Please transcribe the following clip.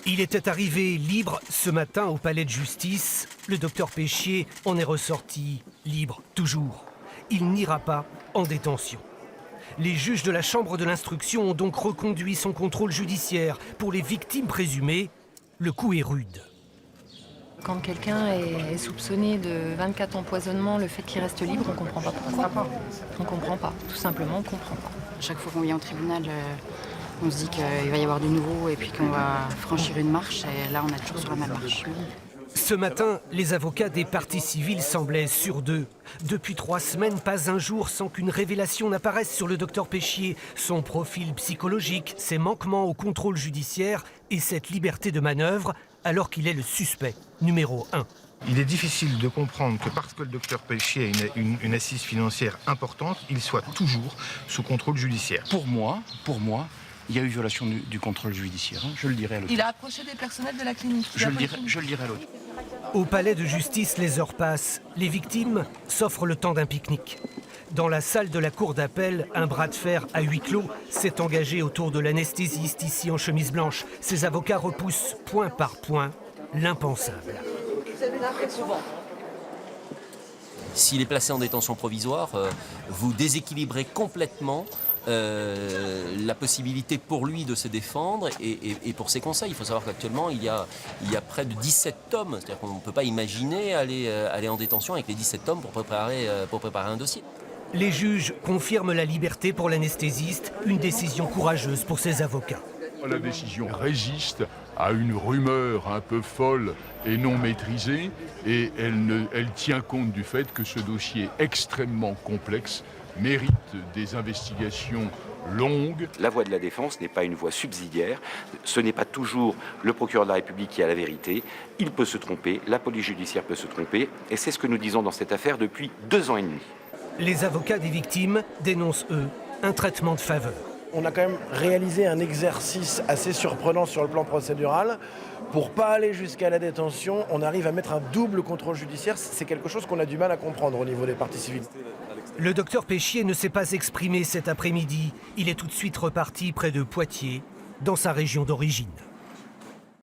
Il était arrivé libre ce matin au palais de justice. Le docteur Péchier en est ressorti libre toujours. Il n'ira pas en détention. Les juges de la chambre de l'instruction ont donc reconduit son contrôle judiciaire. Pour les victimes présumées, le coup est rude. Quand quelqu'un est soupçonné de 24 empoisonnements, le fait qu'il reste libre, on ne comprend pas pourquoi. On ne comprend pas, tout simplement, on ne comprend pas. Chaque fois qu'on vient au tribunal, on se dit qu'il va y avoir du nouveau et puis qu'on va franchir une marche. Et là, on est toujours sur la même marche. Ce matin, les avocats des parties civiles semblaient sûrs d'eux. Depuis 3 semaines, pas un jour sans qu'une révélation n'apparaisse sur le docteur Péchier. Son profil psychologique, ses manquements au contrôle judiciaire et cette liberté de manœuvre, alors qu'il est le suspect numéro 1. Il est difficile de comprendre que parce que le docteur Péchier a une assise financière importante, il soit toujours sous contrôle judiciaire. Pour moi, il y a eu violation du contrôle judiciaire. Je le dirai à l'autre. Il a approché des personnels de la clinique. Je le dirai à l'autre. Au palais de justice, les heures passent. Les victimes s'offrent le temps d'un pique-nique. Dans la salle de la cour d'appel, un bras de fer à huis clos s'est engagé autour de l'anesthésiste ici en chemise blanche. Ses avocats repoussent point par point l'impensable. S'il est placé en détention provisoire, vous déséquilibrez complètement la possibilité pour lui de se défendre et pour ses conseils. Il faut savoir qu'actuellement, il y a près de 17 tomes. C'est-à-dire qu'on ne peut pas imaginer aller en détention avec les 17 tomes pour préparer un dossier. Les juges confirment la liberté pour l'anesthésiste, une décision courageuse pour ses avocats. La décision résiste à une rumeur un peu folle et non maîtrisée et elle tient compte du fait que ce dossier extrêmement complexe mérite des investigations longues. La voie de la défense n'est pas une voie subsidiaire. Ce n'est pas toujours le procureur de la République qui a la vérité. Il peut se tromper, la police judiciaire peut se tromper. Et c'est ce que nous disons dans cette affaire depuis 2 ans et demi. Les avocats des victimes dénoncent, eux, un traitement de faveur. On a quand même réalisé un exercice assez surprenant sur le plan procédural. Pour ne pas aller jusqu'à la détention, on arrive à mettre un double contrôle judiciaire. C'est quelque chose qu'on a du mal à comprendre au niveau des parties civiles. Le docteur Péchier ne s'est pas exprimé cet après-midi. Il est tout de suite reparti près de Poitiers, dans sa région d'origine.